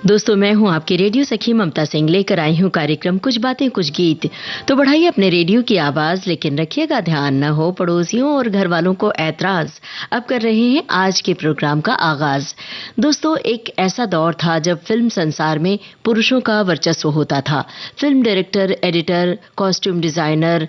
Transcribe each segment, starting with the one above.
दोस्तों, मैं हूं आपकी रेडियो सखी ममता सिंह, लेकर आई हूं कार्यक्रम कुछ बातें कुछ गीत। तो बढ़ाइए अपने रेडियो की आवाज, लेकिन रखिएगा ध्यान न हो पड़ोसियों और घर वालों को ऐतराज। अब कर रहे हैं आज के प्रोग्राम का आगाज। दोस्तों, एक ऐसा दौर था जब फिल्म संसार में पुरुषों का वर्चस्व होता था। Film director, editor, costume designer,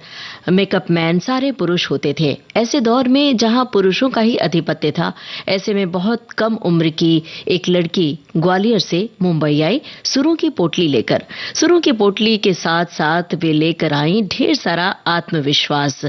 makeup man सारे पुरुष होते थे। ऐसे दौर में जहां पुरुषों का ही आधिपत्य था, ऐसे में बहुत कम उम्र की एक लड़की ग्वालियर से मुंबई आई सुरों की पोटली लेकर। सुरों की पोटली के साथ साथ वे लेकर आई ढेर सारा आत्मविश्वास।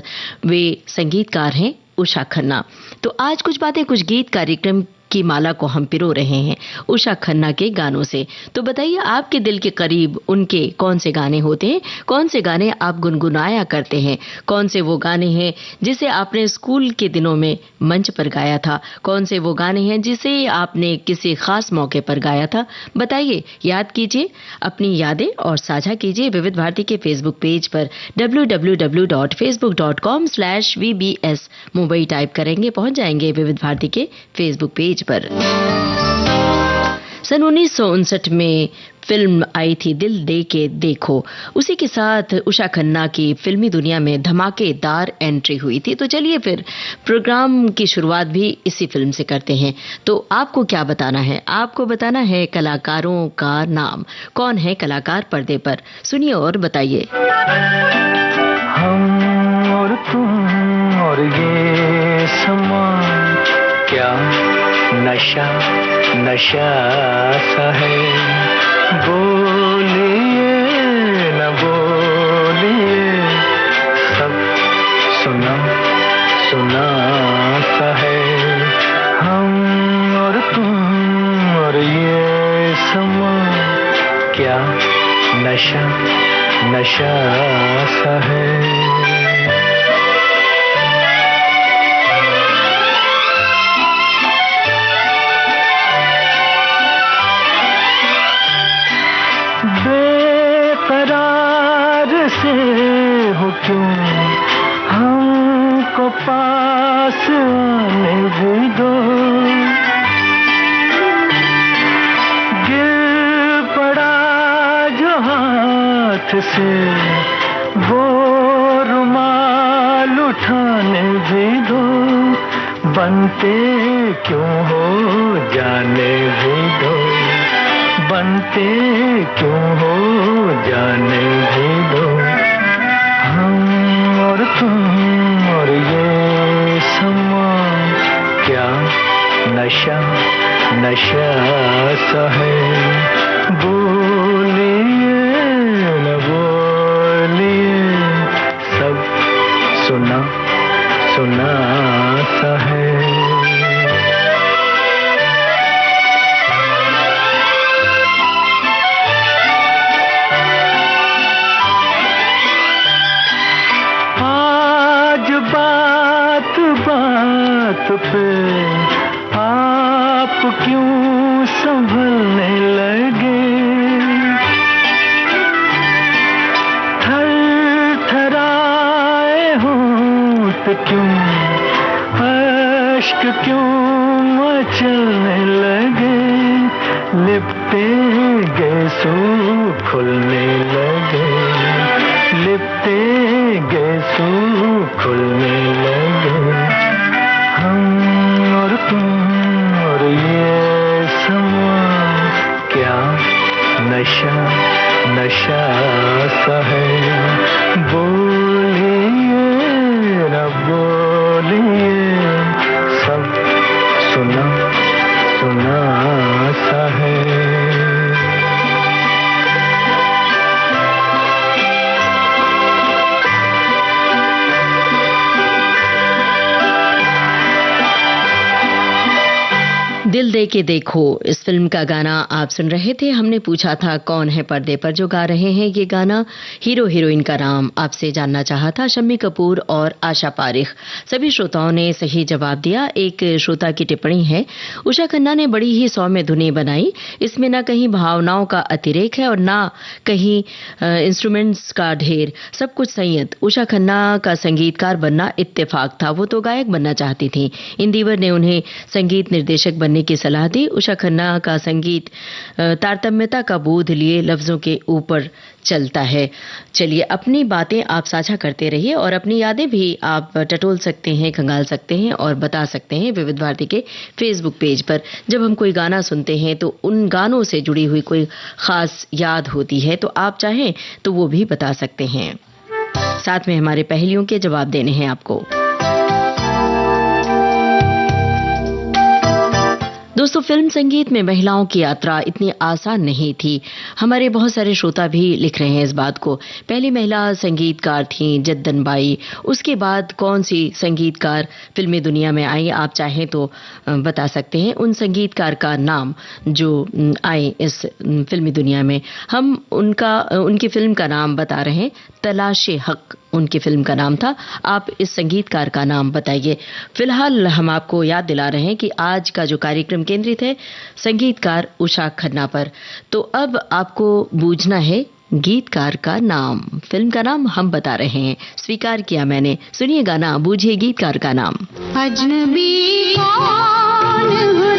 वे संगीतकार हैं उषा खन्ना। तो आज कुछ बातें कुछ गीत कार्यक्रम की माला को हम पिरो रहे हैं उषा खन्ना के गानों से। तो बताइए, आपके दिल के करीब उनके कौन से गाने होते हैं? कौन से गाने आप गुनगुनाया करते हैं? कौन से वो गाने हैं जिसे आपने स्कूल के दिनों में मंच पर गाया था? कौन से वो गाने हैं जिसे आपने किसी खास मौके पर गाया था? बताइए, याद कीजिए अपनी यादें और साझा कीजिए विविध भारती के फेसबुक पेज पर। www.facebook.com/vbs मुंबई टाइप करेंगे, पहुंच जाएंगे विविध भारती के फेसबुक पेज पर। सन 1959 में फिल्म आई थी दिल दे के देखो। उसी के साथ उषा खन्ना की फिल्मी दुनिया में धमाकेदार एंट्री हुई थी। तो चलिए फिर प्रोग्राम की शुरुआत भी इसी फिल्म से करते हैं। तो आपको क्या बताना है? आपको बताना है कलाकारों का नाम। कौन है कलाकार पर्दे पर? सुनिए और बताइए। हम और तुम और ये समा, क्या नशा नशा सा है। बोलिए न बोलिए, सब सुना सुना सा है। हम और तुम और ये समा, क्या नशा नशा सा है। बेकरार से हो क्यों, हमको पास आने भी दो। गिर पड़ा जो हाथ से, वो रुमाल उठाने भी दो। बनते क्यों हो जाने भी दो, बनते क्यों हो जाने भी दो। हम और तुम और ये समा, क्या नशा नशा सा है। बोलिए न बोलिए, सब सुना सुना सा है। बात पे आप क्यों संभलने लगे। थर थराए होंठ क्यों, अश्क क्यों मचलने लगे। लिपटे गैसू खुलने लगे, लिपटे गैसू खुलने लगे। हम और तुम और ये समा, क्या नशा नशा सा है। बोलिए न बोलिए, सब सुना सुना सा है। दिल दे के देखो, इस फिल्म का गाना आप सुन रहे थे। हमने पूछा था कौन है पर्दे पर जो गा रहे हैं ये गाना। हीरो हीरोइन का नाम आपसे जानना चाहा था शम्मी कपूर और आशा पारिख। सभी श्रोताओं ने सही जवाब दिया। एक श्रोता की टिप्पणी है, उषा खन्ना ने बड़ी ही सौम्य धुनें बनाई। इसमें न कहीं भावनाओं का अतिरेक है और न कहीं इंस्ट्रूमेंट्स का ढेर, सब कुछ संयत। उषा खन्ना का संगीतकार बनना इत्तेफाक था, वो तो गायक बनना चाहती थी। इंदिवर ने उन्हें संगीत निर्देशक बनने की सलाह यादें। उषा खन्ना का संगीत तारतम्यता का बोध लिए लफ्जों के ऊपर चलता है। चलिए, अपनी बातें आप साझा करते रहिए और अपनी यादें भी आप टटोल सकते हैं, खंगाल सकते हैं और बता सकते हैं विविध भारती के फेसबुक पेज पर। जब हम कोई गाना सुनते हैं तो उन गानों से जुड़ी हुई कोई खास याद होती है तो आप चाहें तो वो भी बता सकते हैं। साथ में हमारे पहेलियों के जवाब देने हैं आपको। दोस्तों, फिल्म संगीत में महिलाओं की यात्रा इतनी आसान नहीं थी। हमारे बहुत सारे श्रोता भी लिख रहे हैं इस बात को। पहली महिला संगीतकार थीं जद्दन बाई। उसके बाद कौन सी संगीतकार फिल्मी दुनिया में आई, आप चाहें तो बता सकते हैं उन संगीतकार का नाम जो आए इस फिल्मी दुनिया में। हम उनकी फिल्म का नाम बता रहे हैं, तलाशे हक उनकी फिल्म का नाम था। आप इस संगीतकार का नाम बताइए। फिलहाल हम आपको याद दिला रहे हैं कि आज का जो कार्यक्रम केंद्रित है संगीतकार उषा खन्ना पर। तो अब आपको बूझना है गीतकार का नाम। फिल्म का नाम हम बता रहे हैं, स्वीकार किया मैंने। सुनिए गाना, बूझिए गीतकार का नाम। अजनबी कौन हो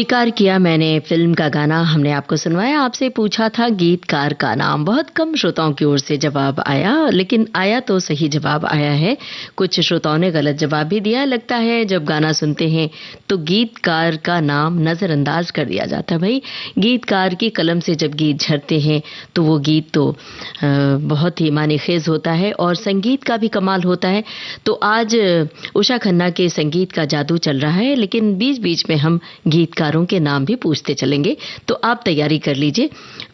स्वीकार किया मैंने फिल्म का गाना हमने आपको सुनवाया। आपसे पूछा था गीतकार का नाम। बहुत कम श्रोताओं की ओर से जवाब आया, लेकिन आया तो सही जवाब आया है। कुछ श्रोताओं ने गलत जवाब भी दिया। लगता है जब गाना सुनते हैं तो गीतकार का नाम नजरअंदाज कर दिया जाता है। भाई, गीतकार की कलम से जब गीत झरते हैं तो वो गीत तो बहुत ही मानेखेज होता है और संगीत का भी कमाल होता है। तो आज उषा खन्ना के संगीत का जादू चल रहा है, लेकिन बीच बीच में हम गीतकारों के नाम भी पूछते चलेंगे, तो आप तैयारी कर लीजिए।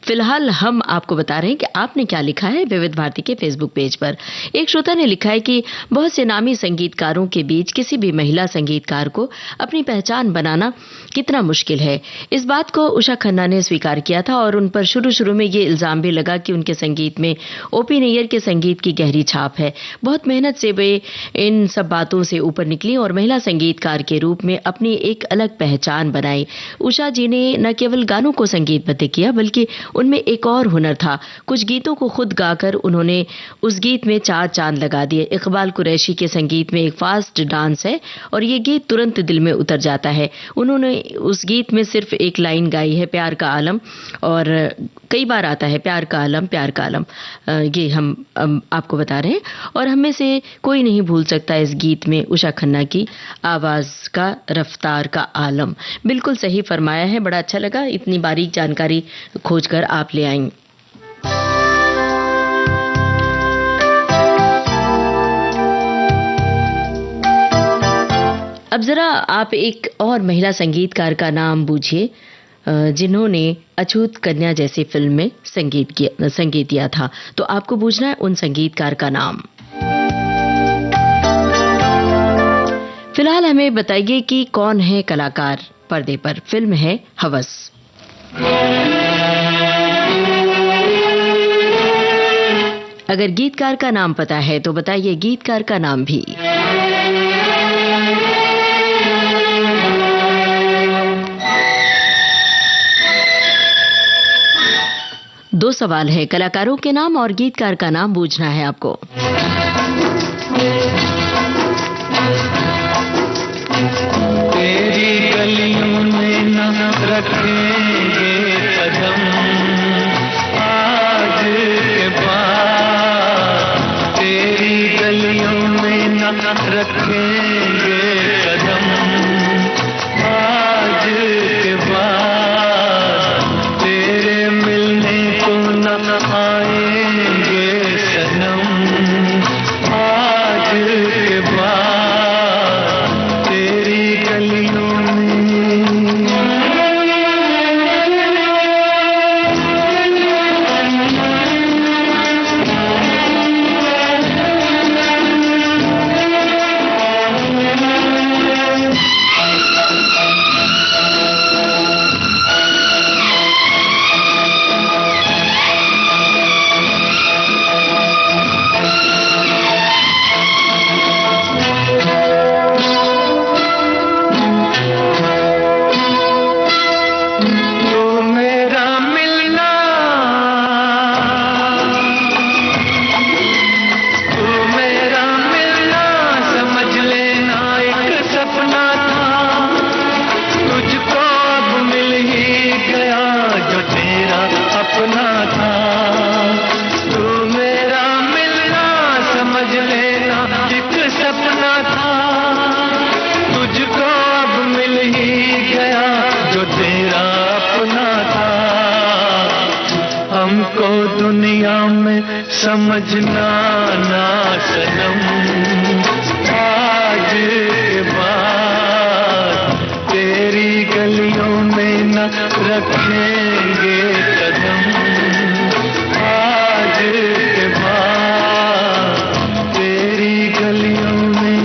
फिलहाल हम आपको बता रहे हैं कि आपने क्या लिखा है विविध भारती के फेसबुक पेज पर। एक श्रोता ने लिखा है कि बहुत से नामी संगीतकारों के बीच किसी भी महिला संगीतकार को अपनी पहचान बनाना कितना मुश्किल है। इस बात को उषा खन्ना ने स्वीकार किया था और उन पर शुरू में ये इल्जाम भी लगा कि उनके संगीत में ओपी नैयर के संगीत की गहरी छाप है। बहुत मेहनत से वे इन सब बातों से ऊपर निकली और महिला संगीतकार के रूप में अपनी एक अलग पहचान बनाई। उषा जी ने न केवल गानों को संगीतबद्ध किया, बल्कि उनमें एक और हुनर था। कुछ गीतों को खुद गाकर उन्होंने उस गीत में चार चांद लगा दिए। इकबाल कुरैशी के संगीत में एक फास्ट डांस है और ये गीत तुरंत दिल में उतर जाता है। उन्होंने उस गीत में सिर्फ एक लाइन गाई है, प्यार का आलम, और कई बार आता है प्यार का आलम प्यार का आलम। ये हम आपको बता रहे हैं और हमें से कोई नहीं भूल सकता इस गीत में उषा खन्ना की आवाज का रफ्तार का आलम। बिल्कुल सही फरमाया है। बड़ा अच्छा लगा, इतनी बारीक जानकारी खोजकर आप ले आएंगे। अब जरा आप एक और महिला संगीतकार का नाम बूझिए जिन्होंने अछूत कन्या जैसी फिल्म में संगीत दिया था। तो आपको बूझना है उन संगीतकार का नाम। फिलहाल हमें बताइए कि कौन है कलाकार पर्दे पर। फिल्म है हवस। अगर गीतकार का नाम पता है तो बताइए गीतकार का नाम भी। दो सवाल है, कलाकारों के नाम और गीतकार का नाम बूझना है आपको। तेरी गलियों में न रखेंगे कदम आज के बाद, तेरी गलियों में न रखेंगे कदम आज के बाद, तेरे मिलने को न आएंगे सनम आज के बाद, तेरी गलियों में। हमको दुनिया में समझना ना सनम आज के बाद, तेरी गलियों में न रखेंगे कदम आज के बाद, तेरी गलियों में।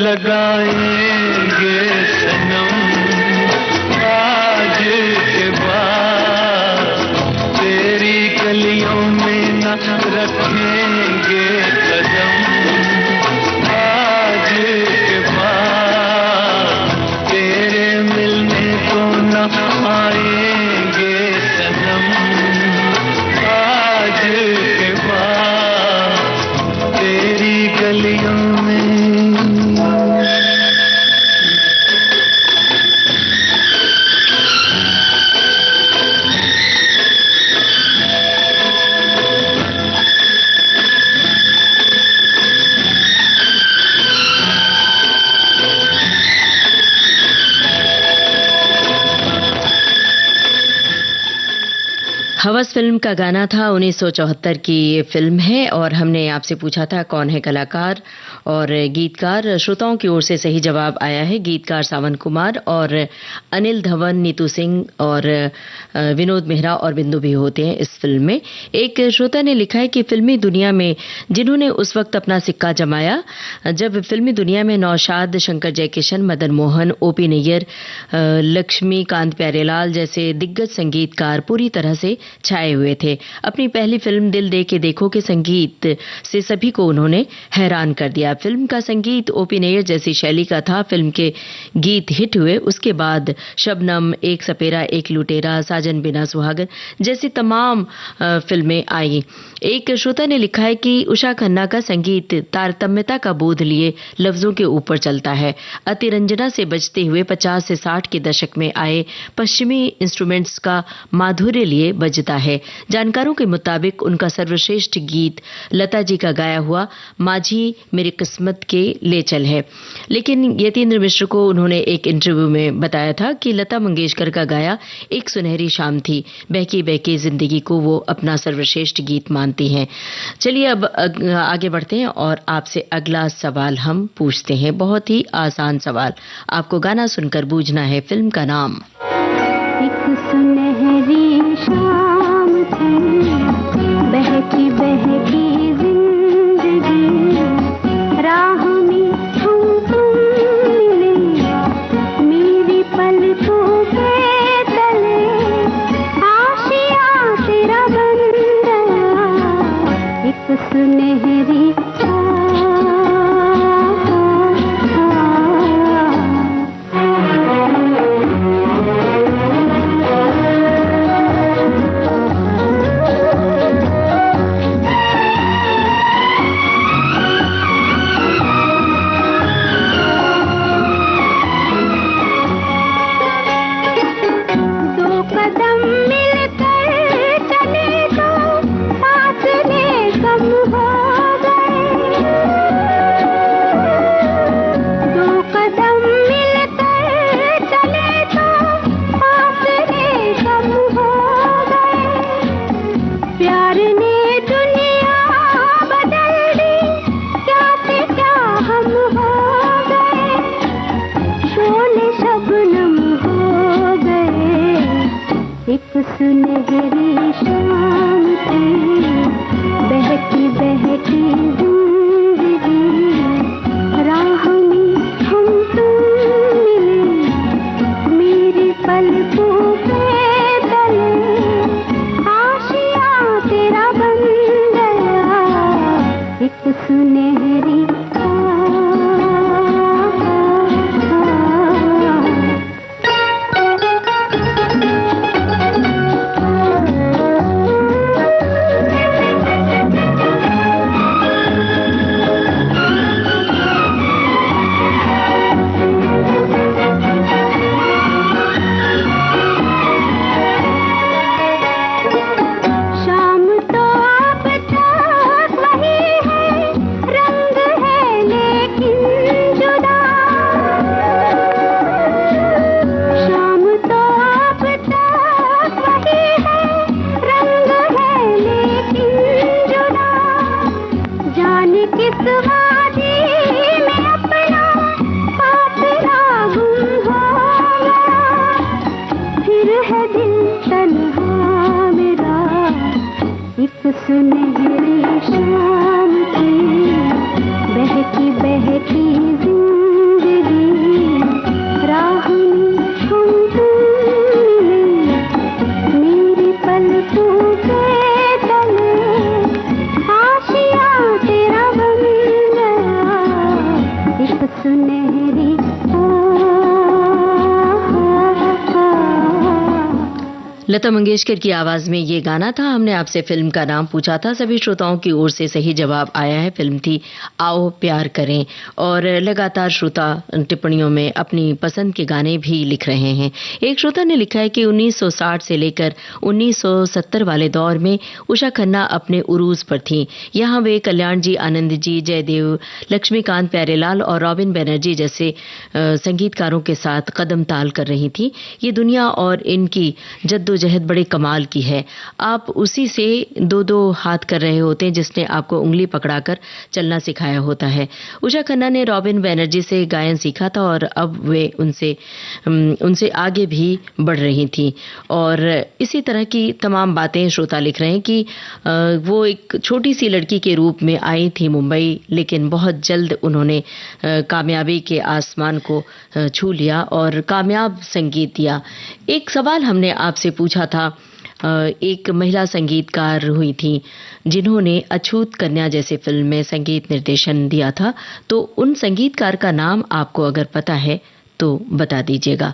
लगाएंगे सनम आज के बाद, तेरी गलियों में न रखेंगे कदम आज के बाद, तेरे मिलने को न आएंगे सनम आज के बाद, तेरी गलियों में। हवस फिल्म का गाना था। 1974 की ये फिल्म है और हमने आपसे पूछा था कौन है कलाकार और गीतकार। श्रोताओं की ओर से सही जवाब आया है गीतकार सावन कुमार और अनिल धवन, नीतू सिंह और विनोद मेहरा और बिंदु भी होते हैं इस फिल्म में। एक श्रोता ने लिखा है कि फिल्मी दुनिया में जिन्होंने उस वक्त अपना सिक्का जमाया जब फिल्मी दुनिया में नौशाद, शंकर जयकिशन, मदन मोहन, ओपी नैयर, लक्ष्मीकांत प्यारेलाल जैसे दिग्गज संगीतकार पूरी तरह से छाए हुए थे। अपनी पहली फिल्म दिल दे के देखो के संगीत से सभी को उन्होंने हैरान कर दिया। फिल्म का संगीत ओपी नैयर जैसी शैली का था। फिल्म के गीत हिट हुए। उसके बाद शबनम, एक सपेरा एक लुटेरा, साजन बिना सुहागन जैसी तमाम फिल्में आई। एक श्रोता ने लिखा है कि उषा खन्ना का संगीत तारतम्यता का बोध लिए लफ्जों के ऊपर चलता है। अतिरंजना से बजते हुए 50 से 60 के दशक में आए पश्चिमी इंस्ट्रूमेंट्स का माधुर्य लिए बजता है। जानकारों के मुताबिक उनका सर्वश्रेष्ठ गीत लता जी का गाया हुआ माझी मेरी किस्मत के ले चल है। लेकिन यतीन्द्र मिश्र को उन्होंने एक इंटरव्यू में बताया था कि लता मंगेशकर का गाया एक सुनहरी शाम थी, बहकी बहकी जिंदगी को वो अपना सर्वश्रेष्ठ गीत मानती हैं। चलिए अब आगे बढ़ते हैं और आपसे अगला सवाल हम पूछते हैं। बहुत ही आसान सवाल, आपको गाना सुनकर बूझना है फिल्म का नाम। एक सुनहरी शाम थी, बहकी बहकी जिंदगी, राह में हम तुम मिले, मेरी पलकों के तले आशिया तेरा बन गया। एक सुनहरी सुनहरी शाम थी, बहकी बहकी जिंदगी, राह में हम तुम मिले, मेरी पलकों के तले आशिया तेरा बन गया। एक सुनहरी सुनहरी शाम थी, बहकी बहकी जिंदगी। लता मंगेशकर की आवाज में ये गाना था। हमने आपसे फिल्म का नाम पूछा था, सभी श्रोताओं की ओर से सही जवाब आया है। फिल्म थी आओ प्यार करें। और लगातार श्रोता टिप्पणियों में अपनी पसंद के गाने भी लिख रहे हैं। एक श्रोता ने लिखा है कि 1960 से लेकर 1970 वाले दौर में उषा खन्ना अपने उरूज पर थीं। यहाँ वे कल्याण जी, आनंद जी, जयदेव, लक्ष्मीकांत प्यारेलाल और रॉबिन बनर्जी जैसे संगीतकारों के साथ कदम ताल कर रही थी। ये दुनिया और इनकी जद्दोजहद बड़े कमाल की है। आप उसी से दो दो हाथ कर रहे होते हैं जिसने आपको उंगली पकड़ाकर चलना सिखाया होता है। उषा खन्ना ने रॉबिन बनर्जी से गायन सीखा था और अब वे उनसे आगे भी बढ़ रही थी। और इसी तरह की तमाम बातें श्रोता लिख रहे हैं कि वो एक छोटी सी लड़की के रूप में आई थी मुंबई, लेकिन बहुत जल्द उन्होंने कामयाबी के आसमान को छू लिया और कामयाब संगीत दिया। एक सवाल हमने आपसे पूछा था, एक महिला संगीतकार हुई थी जिन्होंने अछूत कन्या जैसे फिल्म में संगीत निर्देशन दिया था, तो उन संगीतकार का नाम आपको अगर पता है तो बता दीजिएगा।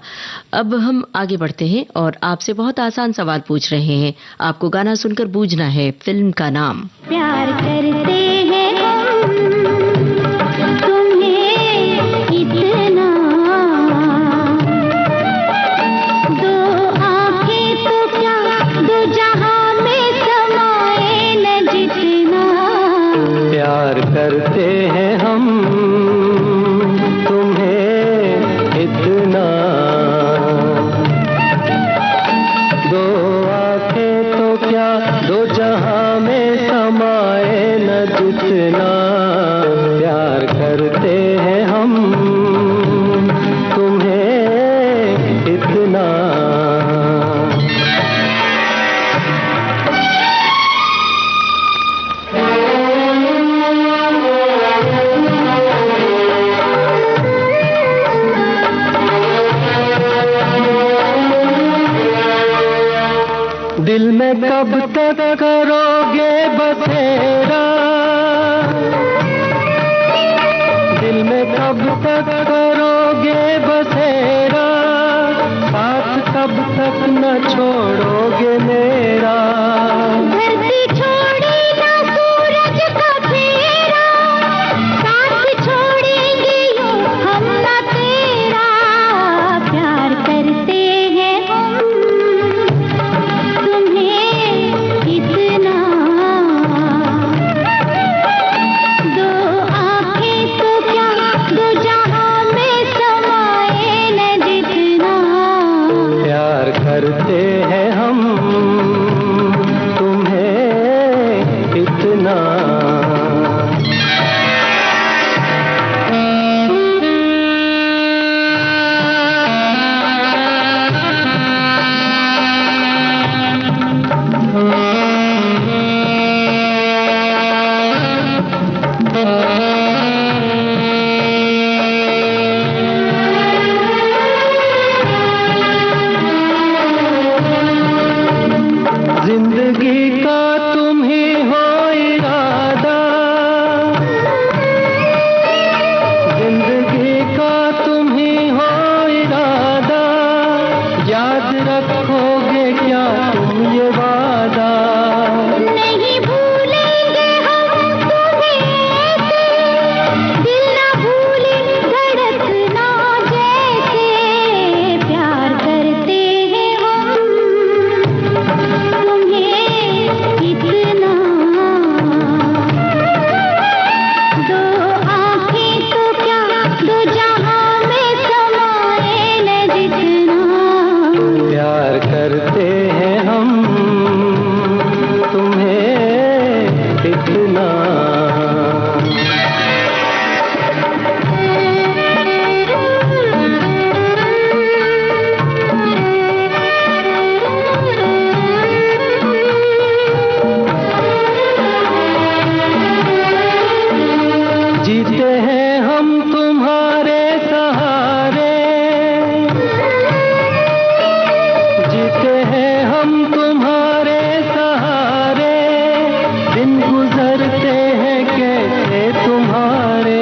अब हम आगे बढ़ते हैं और आपसे बहुत आसान सवाल पूछ रहे हैं। आपको गाना सुनकर बूझना है फिल्म का नाम। प्यार करते हैं तुम्हें इतना, दो आंखें तो क्या दो जहां में समाए न जितना। प्यार करते हैं हम तुम्हें इतना, दो आंखें तो क्या दो जहां में समाए न जितना। प्यार करते हैं हम तुम्हें इतना। दिल में कब तक करोगे बसेरा, दिल में कब तक करोगे बसेरा, साथ कब तक न छोड़ोगे मेरा। धरती छोड़े ना सूरज का फेरा, साथ छोड़ेंगे यूं हम ना तेरा। प्यार करते हैं हम तुम्हें इतना, दो आंखें तो क्या दो जहां में समाए न जितना। प्यार करते हैं हम तुम्हें इतना। जिंदगी का तुम ही हो इरादा, जिंदगी का तुम ही हो इरादा, याद रखोगे क्या तुम ये वादा। नहीं भूलेंगे हम तुम्हें ऐसे, दिल ना भूले धड़कना जैसे। प्यार करते हैं हम तुम्हें इतना, दो आंखें तो क्या दो जहां में समाए न जितना। प्यार करते हैं हम तुम्हें इतना। जीते हैं हम तुम्हारे सहारे, जीते हैं हम तुम्हारे सहारे, दिन गुजरते हैं कैसे तुम्हारे।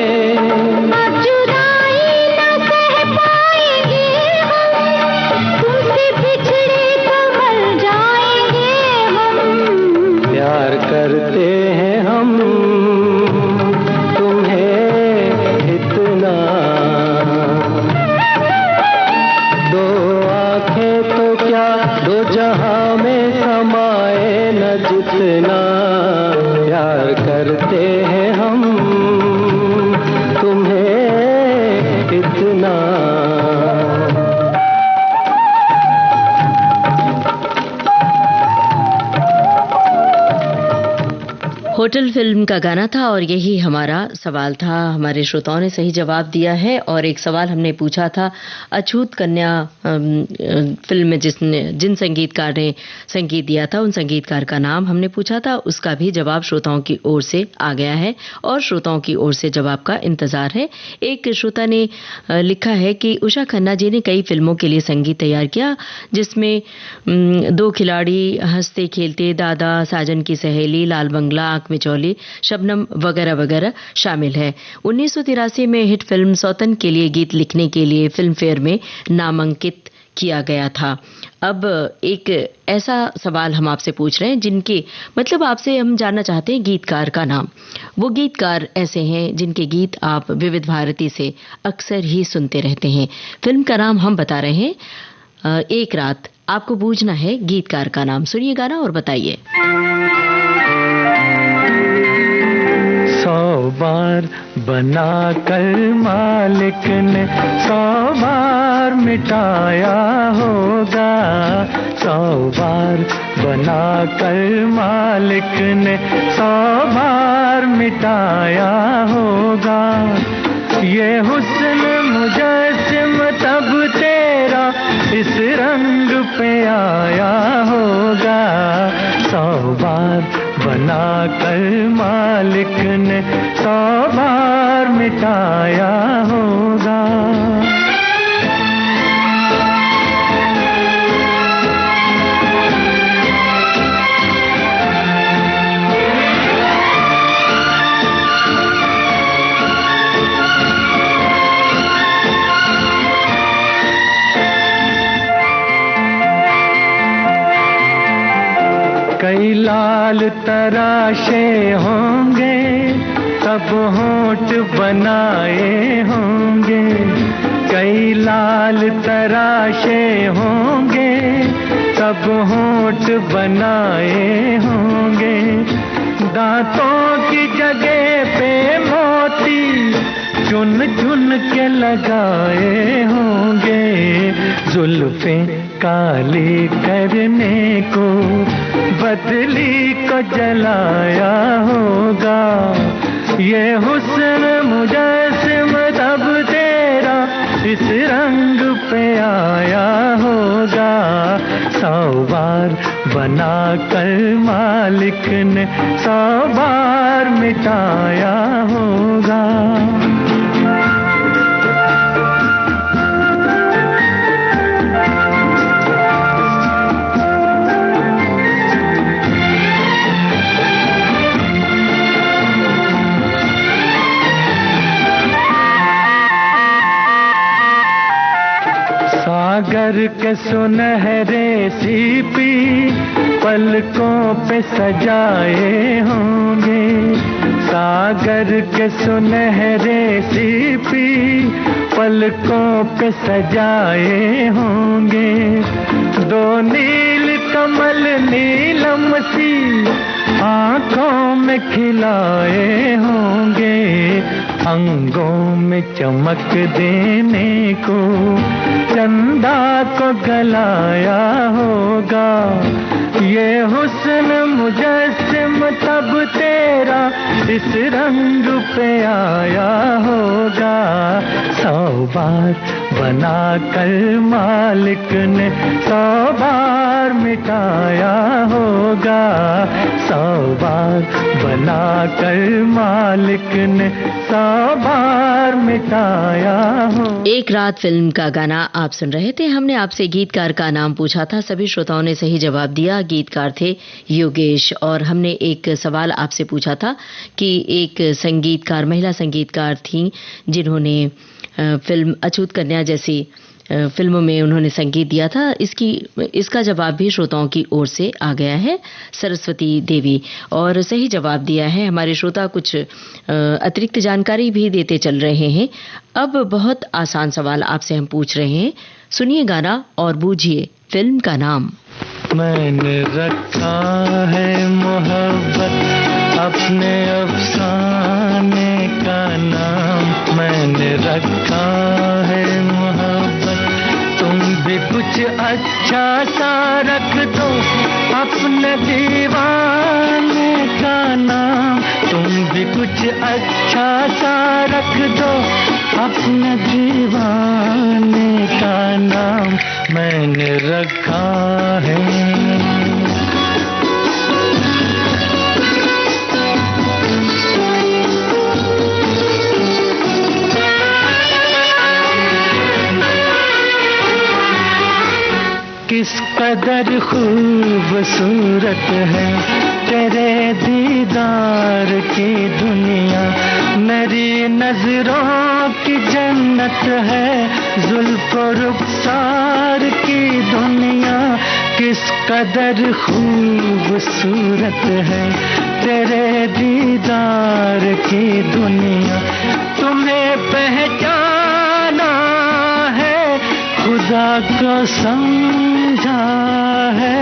अब जुदाई न सह पाएंगे हम, तुमसे बिछड़े तो मर जहां में समाए न जितना प्यार करते हैं हम तुम्हें इतना। होटल फिल्म का गाना था और यही हमारा सवाल था। हमारे श्रोताओं ने सही जवाब दिया है और एक सवाल हमने पूछा था अछूत कन्या फिल्म में जिन संगीतकार ने संगीत दिया था उन संगीतकार का नाम हमने पूछा था। उसका भी जवाब श्रोताओं की ओर से आ गया है और श्रोताओं की ओर से जवाब का इंतजार है। एक श्रोता ने लिखा है कि उषा खन्ना जी ने कई फिल्मों के लिए संगीत तैयार किया जिसमें दो खिलाड़ी, हंसते खेलते, दादा, साजन की सहेली, लाल बंगला, आंख मिचौली, शबनम वगैरह वगैरह शामिल है। 1983 में हिट फिल्म सौतन के लिए गीत लिखने के लिए फिल्म फेयर में नामांकित किया गया था। अब एक ऐसा सवाल हम आपसे पूछ रहे हैं जिनके मतलब आपसे हम जानना चाहते हैं गीतकार का नाम। वो गीतकार ऐसे हैं जिनके गीत आप विविध भारती से अक्सर ही सुनते रहते हैं। फिल्म का नाम हम बता रहे हैं एक रात। आपको पूछना है गीतकार का नाम। सुनिए गाना और बताइए। 100 बार बना कर मालिक ने 100 बार मिटाया होगा। 100 बार बना कर मालिक ने 100 बार मिटाया होगा। ये हुस्न मुजस्सिम तब तेरा इस रंग पे आया होगा। 100 बार बना कर मालिक ने 100 बार मिटाया होगा। कई लाल तराशे होंगे तब होंठ बनाए होंगे। कई लाल तराशे होंगे तब होंठ बनाए होंगे। दांतों की जगह पे मोती चुन चुन के लगाए होंगे। जुल्फें काली करने को बदली को जलाया होगा। ये हुस्न मुजस्सिम तब तेरा इस रंग पे आया होगा। 100 बार बना कर मालिक ने 100 बार मिटाया होगा। सागर के सुनहरे सीपी पलकों पे सजाए होंगे। सागर के सुनहरे सीपी पलकों पे सजाए होंगे। दो नील कमल नीलम सी आंखों में खिलाए होंगे। अंगों में चमक देने को चंदा को गलाया होगा। ये हुस्न मुजस्सिम तब तेरा इस रंग पे आया होगा। 100 बार बना कर मालिक ने 100 बार मिटाया होगा। 100 बार बना कर मालिक ने 100 बार मिटाया हो। एक रात फिल्म का गाना आप सुन रहे थे। हमने आपसे गीतकार का नाम पूछा था। सभी श्रोताओं ने सही जवाब दिया। गीतकार थे योगेश। और हमने एक सवाल आपसे पूछा था कि एक संगीतकार, महिला संगीतकार थी जिन्होंने फिल्म अछूत कन्या जैसी फिल्मों में उन्होंने संगीत दिया था। इसका जवाब भी श्रोताओं की ओर से आ गया है, सरस्वती देवी। और सही जवाब दिया है हमारे श्रोता। कुछ अतिरिक्त जानकारी भी देते चल रहे हैं। अब बहुत आसान सवाल आपसे हम पूछ रहे हैं। सुनिए गाना और बूझिए फिल्म का नाम। मैंने रखा है मोहब्बत अपने अफसाने का नाम। मैंने रखा है मोहब्बत, तुम भी कुछ अच्छा सा रख दो अपने दीवाने का नाम। तुम भी कुछ अच्छा सा रख दो अपने दीवाने का नाम। मैंने रखा है। किस कदर खूबसूरत है तेरे दीदार की दुनिया, मेरी नजरों की जन्नत है जुल्फ रुखसार की दुनिया। किस कदर खूबसूरत है तेरे दीदार की दुनिया, तुम्हें पहचाना है खुदा को समझा है,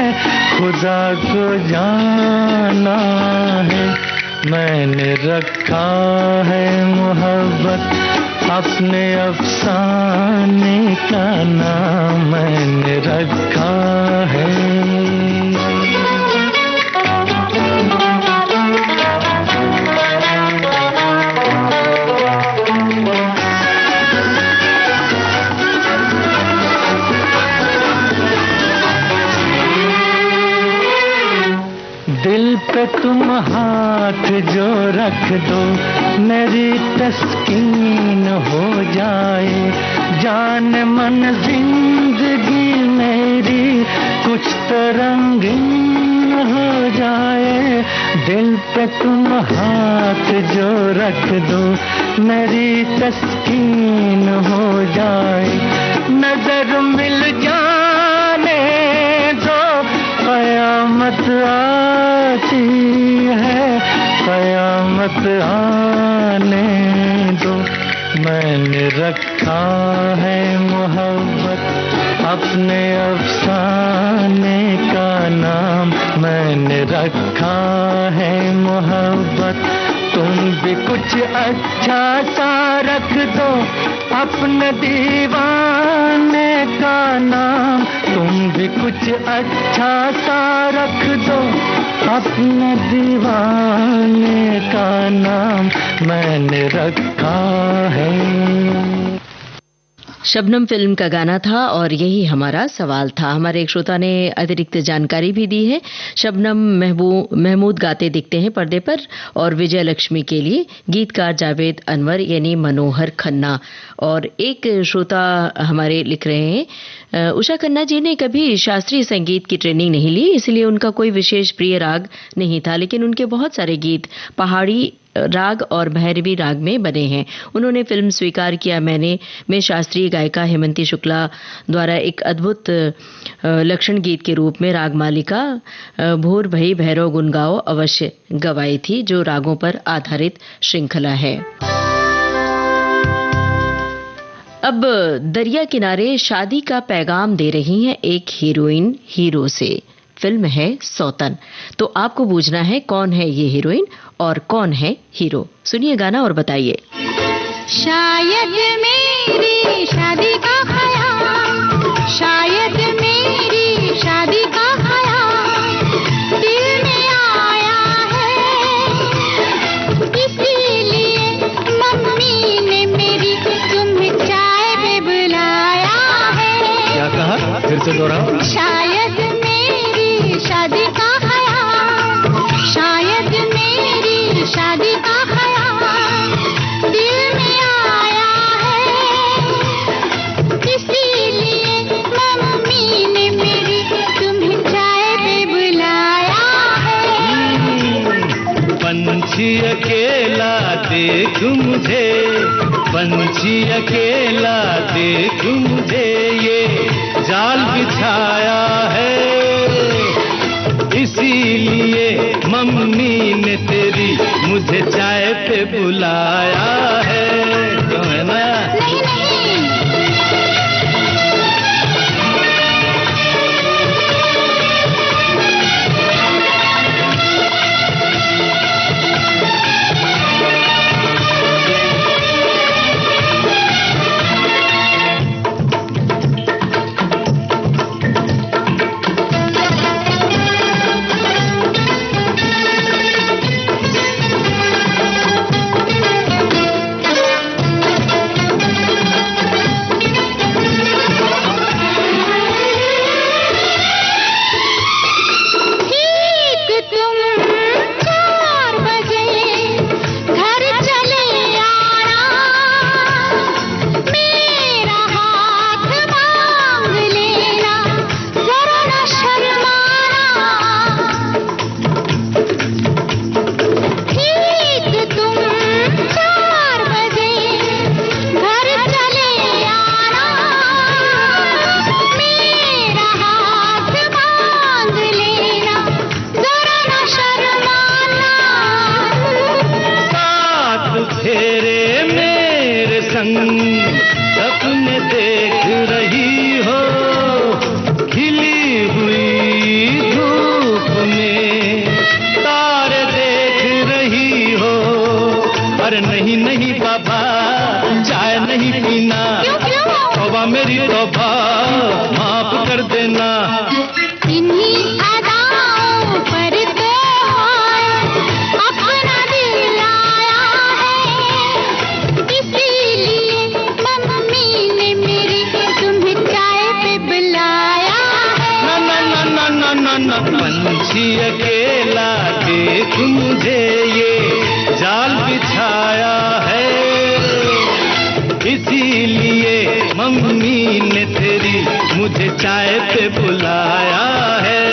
खुदा को जाना है। मैंने रखा है मोहब्बत अपने अफसाने का नाम। मैंने रखा है। दिल पे तुम हाथ जो रख दो मेरी तस्कीन हो जाए, जान मन जिंदगी मेरी कुछ तो रंगीन हो जाए। दिल पे तुम हाथ जो रख दो मेरी तस्कीन हो जाए, नजर मिल जाने दो कयामत आती है, कयामत आने दो। मैंने रखा है मोहब्बत अपने अफसाने का नाम। मैंने रखा है मोहब्बत, तुम भी कुछ अच्छा सा रख दो अपने दीवाने का नाम। तुम भी कुछ अच्छा सा रख दो अपने दीवाने का नाम। मैंने रखा है। शबनम फिल्म का गाना था और यही हमारा सवाल था। हमारे एक श्रोता ने अतिरिक्त जानकारी भी दी है। शबनम महमूद गाते दिखते हैं पर्दे पर और विजय लक्ष्मी के लिए गीतकार जावेद अनवर यानी मनोहर खन्ना। और एक श्रोता हमारे लिख रहे हैं, उषा खन्ना जी ने कभी शास्त्रीय संगीत की ट्रेनिंग नहीं ली, इसलिए उनका कोई विशेष प्रिय राग नहीं था, लेकिन उनके बहुत सारे गीत पहाड़ी राग और भैरवी राग में बने हैं। उन्होंने फिल्म स्वीकार किया मैंने में शास्त्रीय गायिका हेमंती शुक्ला द्वारा एक अद्भुत लक्षण गीत के रूप में राग मालिका भोर भई भैरव गुन गाओ अवश्य गवाई थी, जो रागों पर आधारित श्रृंखला है। अब दरिया किनारे शादी का पैगाम दे रही हैं एक हीरोइन हीरो से। फिल्म है सौतन। तो आपको बूझना है कौन है ये हीरोइन और कौन है हीरो। सुनिए गाना और बताइए। शायद मेरी शादी का ख्याल, शायद मेरी शादी का ख्याल दिल में आया है, इसीलिए मम्मी ने मेरी तुम्हें चाय पे बुलाया है। क्या कहा? फिर से दोहराओ। शायद मेरी शादी का ख्याल, शायद मेरी शादी का ख्याल दिल में आया है, इसीलिए मम्मी ने मेरी तुम्हें चाय पे बुलाया है। पंछी अकेला देख मुझे, पंछी अकेला देख मुझे, ये जाल बिछाया है, इसीलिए मम्मी ने तेरी मुझे चाय पे बुलाया है। क्यों है ना? नहीं नहीं पंछी अकेला देख मुझे ये जाल बिछाया है, इसीलिए मम्मी ने तेरी मुझे चाय पे बुलाया है।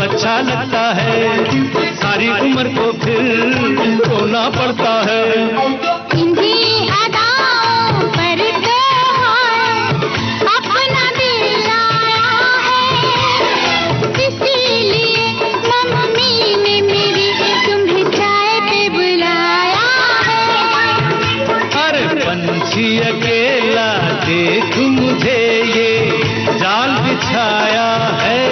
अच्छा लगता है, सारी उम्र को फिर रोना पड़ता है। इन्हीं अदाओं पर तो अपना दिल लाया है, इसीलिए मम्मी ने मेरी तुम्हें चाय पे बुलाया है। अरे पंछी अकेला देख मुझे ये जाल बिछाया है,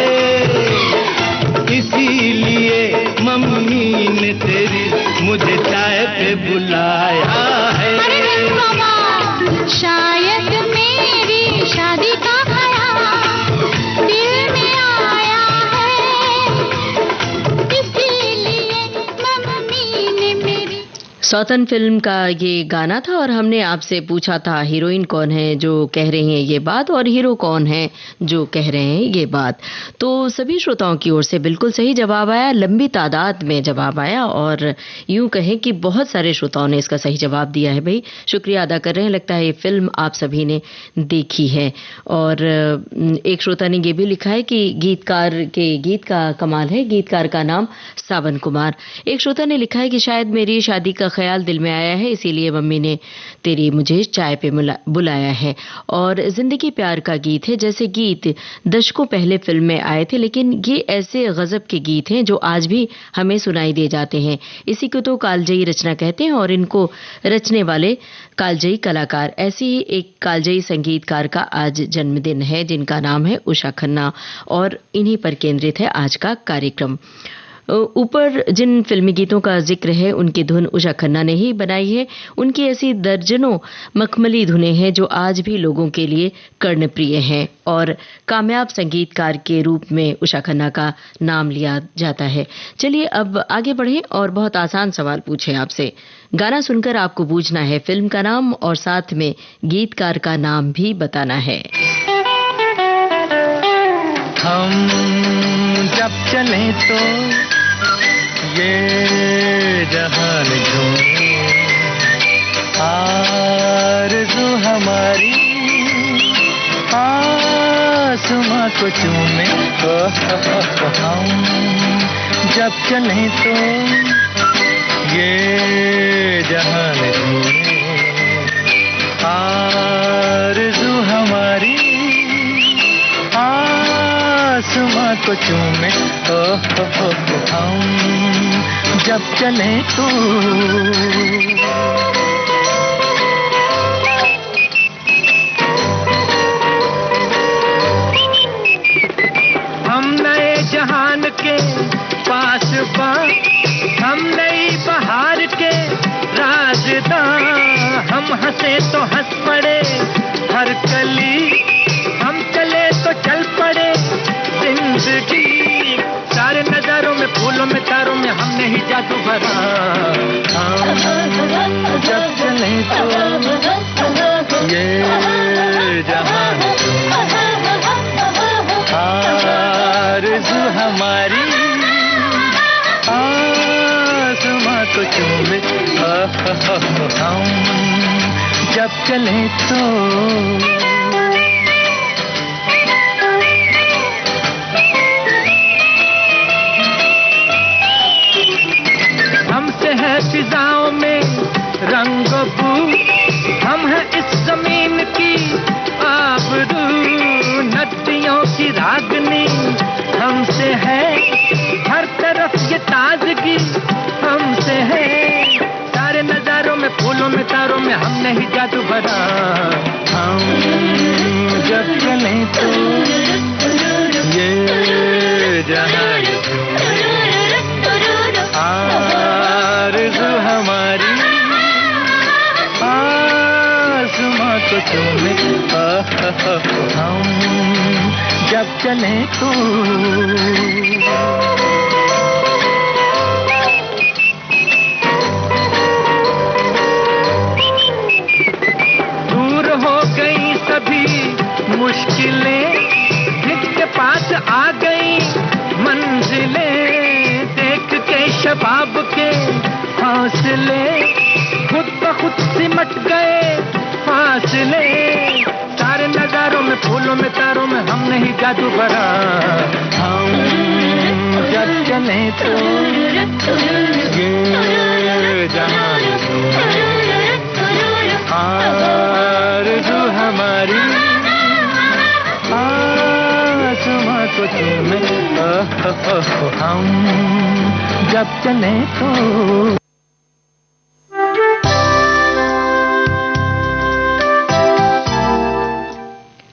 इसीलिए मम्मी ने तेरी मुझे चाय पे बुलाया है। अरे बाबा, शायद मेरी शादी का ख्याल दिल में आया है, इसीलिए मम्मी ने मेरी। सौतन फिल्म का ये गाना था और हमने आपसे पूछा था हीरोइन कौन है जो कह रही हैं ये बात और हीरो कौन है जो कह रहे हैं ये बात। तो सभी श्रोताओं की ओर से बिल्कुल सही जवाब आया, लंबी तादाद में जवाब आया और यूं कहें कि बहुत सारे श्रोताओं ने इसका सही जवाब दिया है। भाई शुक्रिया अदा कर रहे हैं, लगता है ये फिल्म आप सभी ने देखी है। और एक श्रोता ने ये भी लिखा है कि गीतकार के गीत का कमाल है, गीतकार का नाम सावन कुमार। एक श्रोता ने लिखा है कि शायद मेरी शादी का ख्याल दिल में आया है, इसीलिए मम्मी ने तेरी मुझे चाय पे बुलाया है। और जिंदगी प्यार का गीत है, जैसे गीत दशकों पहले फिल्म में आए थे, लेकिन ये ऐसे गजब के गीत हैं जो आज भी हमें सुनाई दे जाते हैं। इसी को तो कालजयी रचना कहते हैं और इनको रचने वाले कालजयी कलाकार। ऐसे ही एक कालजयी संगीतकार का आज जन्मदिन है जिनका नाम है उषा खन्ना और इन्हीं पर केंद्रित है आज का कार्यक्रम। ऊपर जिन फिल्मी गीतों का जिक्र है उनकी धुन उषा खन्ना ने ही बनाई है। उनकी ऐसी दर्जनों मखमली धुनें हैं जो आज भी लोगों के लिए कर्णप्रिय हैं और कामयाब संगीतकार के रूप में उषा खन्ना का नाम लिया जाता है। चलिए अब आगे बढ़ें और बहुत आसान सवाल पूछे आपसे। गाना सुनकर आपको पूछना है फिल्म का नाम और साथ में गीतकार का नाम भी बताना है। हम जब चले तो ये जहान झूमे, आरज़ू हमारी आसमां को चूमे। हम जब चले तो ये जहान झूमे, आरज़ू हमारी आसमां को चूमे। हम जब चले तो हम नए जहान के पास बा, हम नई बहार के राज़दां। हम हंसे तो हंस पड़े हर कली, हम चले तो चल पड़े जिंदगी। सारे नजारों में फूलों में तारों में हमने ही जादू भरा। हम जब चले तो ये जब चले तो हमसे है फिजाओं में रंग बू, हम हैं इस जमीन की आबरू, नदियों की रागनी हमसे है, हर तरफ ये ताजगी हमसे है, सारे नजारों में फूलों में तारों में हमने ही जादू भरा। हम जब चले तो ये जहां आरज़ू हमारी आसमां को चूमे, हम जब चले तो दूर हो गई सभी मुश्किलें, दिल के पास आ गई मंजिलें, देख के शबाब के हौसले खुद ब खुद सिमट गए फासले, सारे नजारों में फूलों में तारों में हमने ही जादू भरा। हम जब चले तो ये जहां आरज़ू हमारी आसमां को चूमे, हम जब चले तो।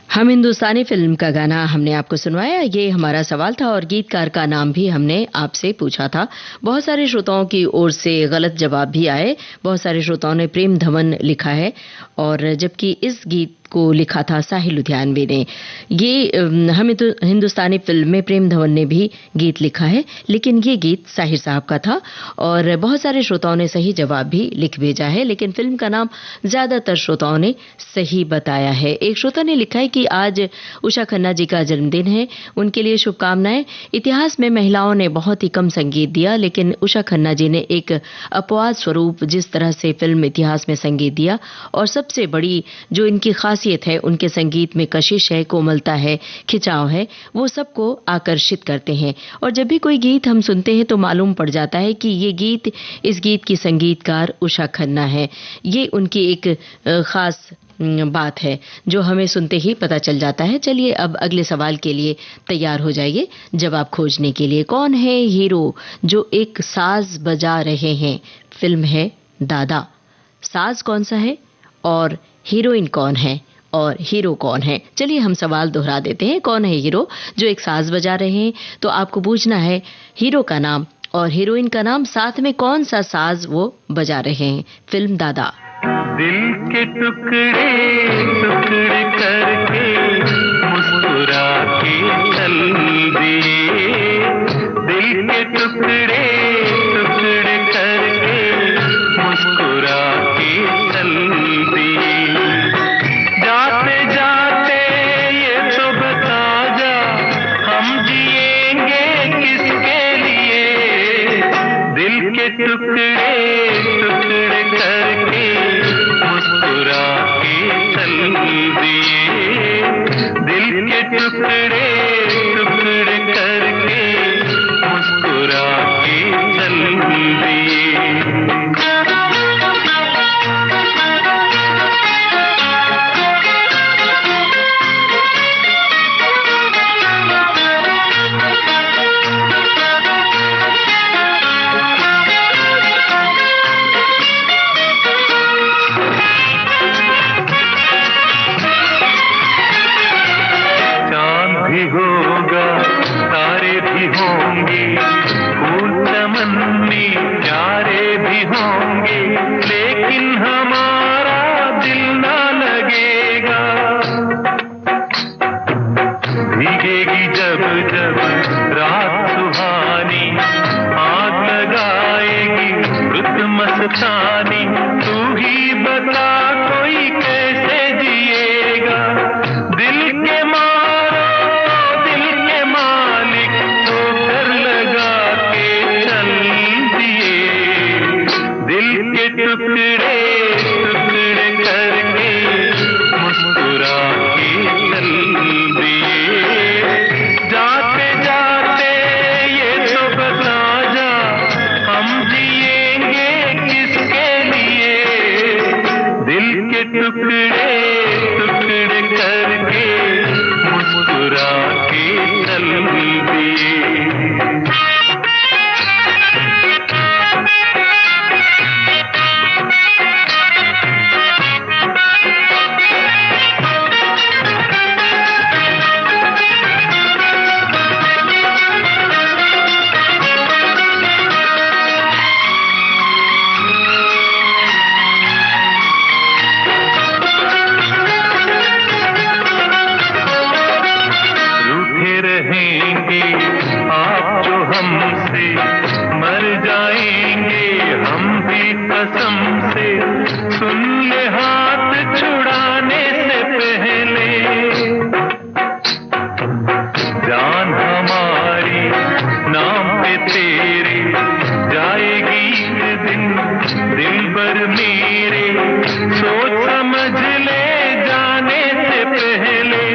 हम हिंदुस्तानी फिल्म का गाना हमने आपको सुनवाया। ये हमारा सवाल था और गीतकार का नाम भी हमने आपसे पूछा था। बहुत सारे श्रोताओं की ओर से गलत जवाब भी आए। बहुत सारे श्रोताओं ने प्रेम धवन लिखा है और जबकि इस गीत को लिखा था साहिल लुधियानवी ने। ये हमें तो हिंदुस्तानी फिल्म में प्रेम धवन ने भी गीत लिखा है, लेकिन ये गीत साहिर साहब का था और बहुत सारे श्रोताओं ने सही जवाब भी लिख भेजा है, लेकिन फिल्म का नाम ज्यादातर श्रोताओं ने सही बताया है। एक श्रोता ने लिखा है कि आज उषा खन्ना जी का जन्मदिन है, उनके लिए शुभकामनाएं। इतिहास में महिलाओं ने बहुत ही कम संगीत दिया, लेकिन उषा खन्ना जी ने एक अपवाद स्वरूप जिस तरह से फिल्म इतिहास में संगीत दिया, और सबसे बड़ी जो इनकी खासियत है, उनके संगीत में कशिश है, कोमलता है, खिंचाव है, वो सबको आकर्षित करते हैं। और जब भी कोई गीत हम सुनते हैं तो मालूम पड़ जाता है कि ये गीत, इस गीत की संगीतकार उषा खन्ना है। ये उनकी एक खास बात है जो हमें सुनते ही पता चल जाता है। चलिए अब अगले सवाल के लिए तैयार हो जाइए जवाब खोजने के लिए। कौन है हीरो जो एक साज बजा रहे हैं? फिल्म है दादा। साज कौन सा है और हीरोइन कौन है और हीरो कौन है? चलिए हम सवाल दोहरा देते हैं। कौन है हीरो जो एक साज बजा रहे हैं? तो आपको पूछना है हीरो का नाम और हीरोइन का नाम, साथ में कौन सा साज वो बजा रहे हैं। फिल्म दादा। दिल के टुकड़े टुकड़े करके मुस्कुरा के चल दिए, दिल के टुकड़े टुकड़े करके मुस्कुरा के चल दिए, जाते जाते ये तो बता जा हम जिएंगे किसके लिए, दिल के टुकड़े टुकड़े करके मुस्कुरा के चल दिए, दिल के टुकड़े टुकड़े करके मुस्कुरा के चल दिए। चल दिए। कसम से सुन ले हाथ छुड़ाने से पहले, जान हमारी नाम पे तेरे जाएगी एक दिन दिल भर मेरे, सोच समझ ले जाने से पहले,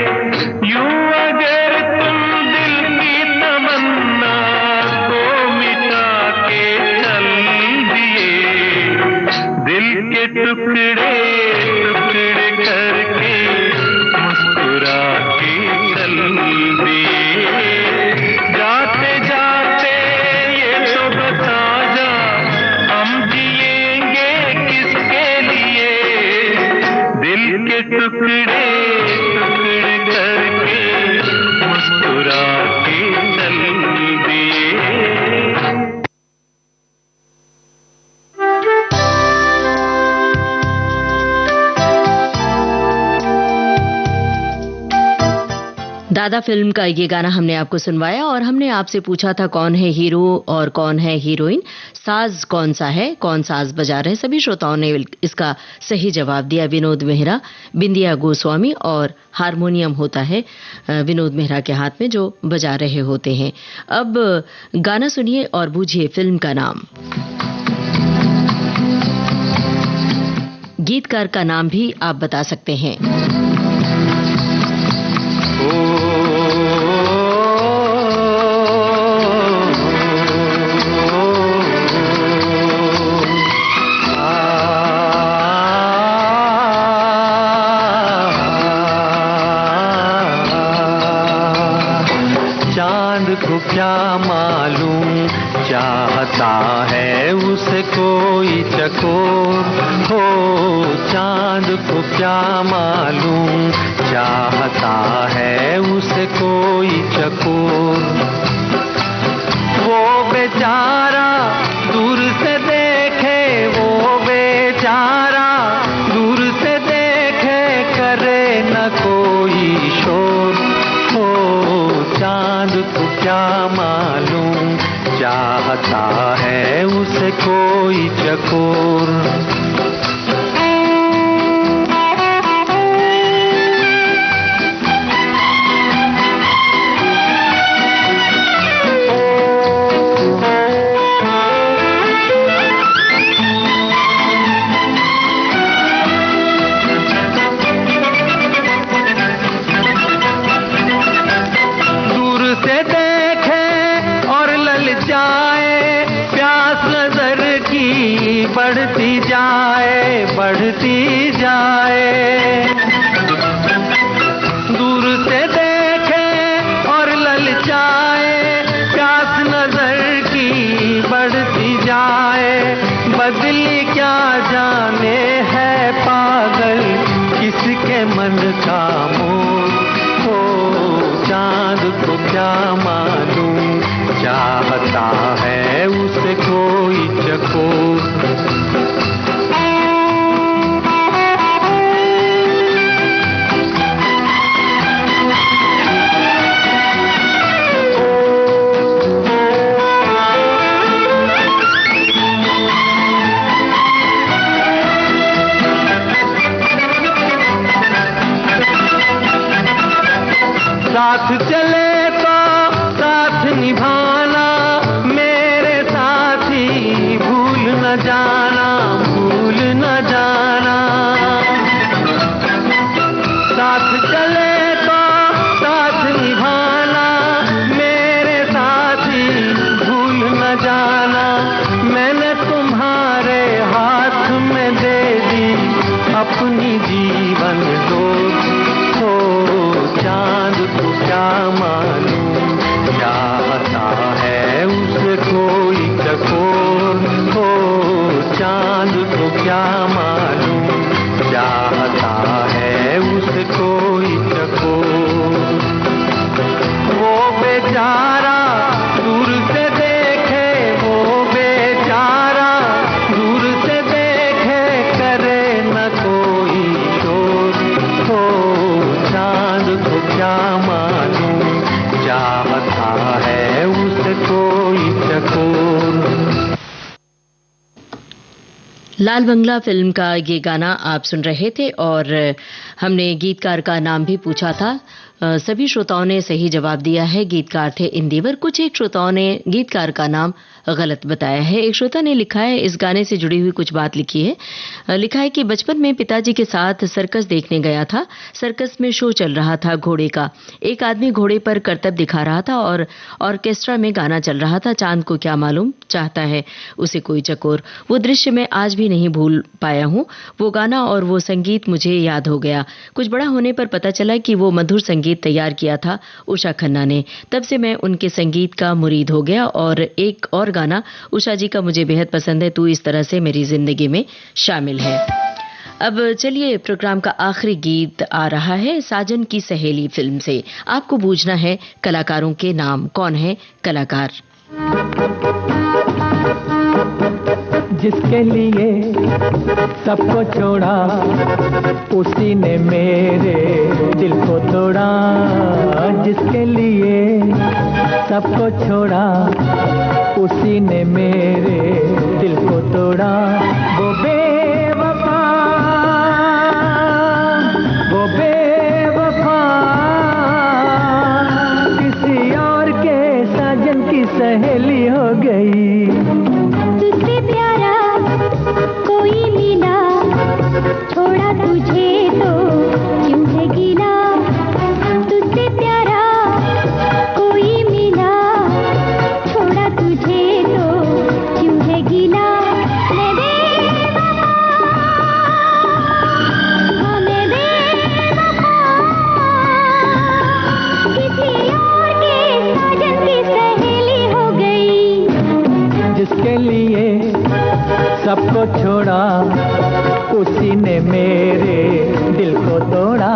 यूं अगर तुम दिल की तमन्ना को मिटा के चल दिल के टुकड़े टुकड़े करके मुस्कुरा के चल दिए। जाते जाते ये तो बता जा, हम जिएंगे किसके लिए, दिल के टुकड़े टुकड़े करके मुस्कुरा के चल दिए। दादा फिल्म का ये गाना हमने आपको सुनवाया और हमने आपसे पूछा था कौन है हीरो और कौन है हीरोइन, साज कौन सा है, कौन साज बजा रहे। सभी श्रोताओं ने इसका सही जवाब दिया। विनोद मेहरा, बिंदिया गोस्वामी और हारमोनियम होता है विनोद मेहरा के हाथ में जो बजा रहे होते हैं। अब गाना सुनिए और बूझिए फिल्म का नाम। गीतकार का नाम भी आप बता सकते हैं। को क्या मालूम चाहता है उसे कोई चकोर हो, चांद को क्या मालूम चाहता है उसे कोई चकोर। वो बेचारा दूर से देखे, वो बेचारा दूर से देखे, करे न कोई शोर हो, चांद को क्या मालूम चाहता है उसे कोई चकोर। बढ़ती जाए बढ़ती जाए, दूर से देखे और ललचाए, प्यास नजर की बढ़ती जाए। बदली क्या जाने है पागल किसके मन का मोह हो, चांद को क्या मालूम चाहता है उसे कोई चकोर। साथ चले तो साथ निभाना, मेरे साथी भूल न जाना, भूल न जाना। साथ चले तो साथ निभाना, मेरे साथी भूल न जाना। मैंने तुम्हारे हाथ में दे दी अपनी जीवन डोर हो, चांद को क्या मालूम क्या मालूम चाहता है उसे कोई चकोर। लाल बंगला फिल्म का ये गाना आप सुन रहे थे और हमने गीतकार का नाम भी पूछा था। सभी श्रोताओं ने सही जवाब दिया है। गीतकार थे इंदिवर। कुछ एक श्रोताओं ने गीतकार का नाम गलत बताया है। एक श्रोता ने लिखा है, इस गाने से जुड़ी हुई कुछ बात लिखी है। लिखा है कि बचपन में पिताजी के साथ सर्कस देखने गया था। सर्कस में शो चल रहा था घोड़े का। एक आदमी घोड़े पर करतब दिखा रहा था और ऑर्केस्ट्रा में गाना चल रहा था, चांद को क्या मालूम चाहता है उसे कोई चकोर। वो दृश्य मैं आज भी नहीं भूल पाया हूँ। वो गाना और वो संगीत मुझे याद हो गया। कुछ बड़ा होने पर पता चला कि वो मधुर संगीत तैयार किया था उषा खन्ना ने। तब से मैं उनके संगीत का मुरीद हो गया। और एक और गाना उषा जी का मुझे बेहद पसंद है, तू इस तरह से मेरी जिंदगी में शामिल है। अब चलिए, प्रोग्राम का आखिरी गीत आ रहा है साजन की सहेली फिल्म से। आपको बूझना है कलाकारों के नाम। कौन है कलाकार? जिसके लिए सबको छोड़ा उसी ने मेरे दिल को तोड़ा। जिसके लिए सबको छोड़ा उसी ने मेरे दिल को तोड़ा। वो बेवफा किसी और के साजन की सहेली हो गई। छोड़ा तुझे तो क्यों है गिला, तुझसे प्यारा कोई मिला। छोड़ा तुझे तो क्यों है गिला। मैं बेवफा, मैं बेवफा, किसी और के साजन की सहेली हो गई। जिसके लिए सबको छोड़ा उसी ने मेरे दिल को तोड़ा।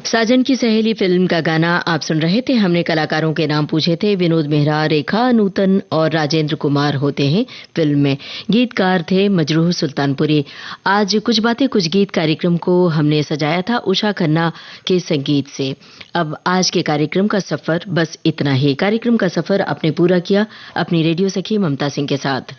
साजन की सहेली फिल्म का गाना आप सुन रहे थे। हमने कलाकारों के नाम पूछे थे। विनोद मेहरा, रेखा, नूतन और राजेंद्र कुमार होते हैं फिल्म में। गीतकार थे मजरूह सुल्तानपुरी। आज कुछ बातें कुछ गीत कार्यक्रम को हमने सजाया था उषा खन्ना के संगीत से। अब आज के कार्यक्रम का सफर बस इतना ही। कार्यक्रम का सफर आपने पूरा किया अपनी रेडियो सखी ममता सिंह के साथ।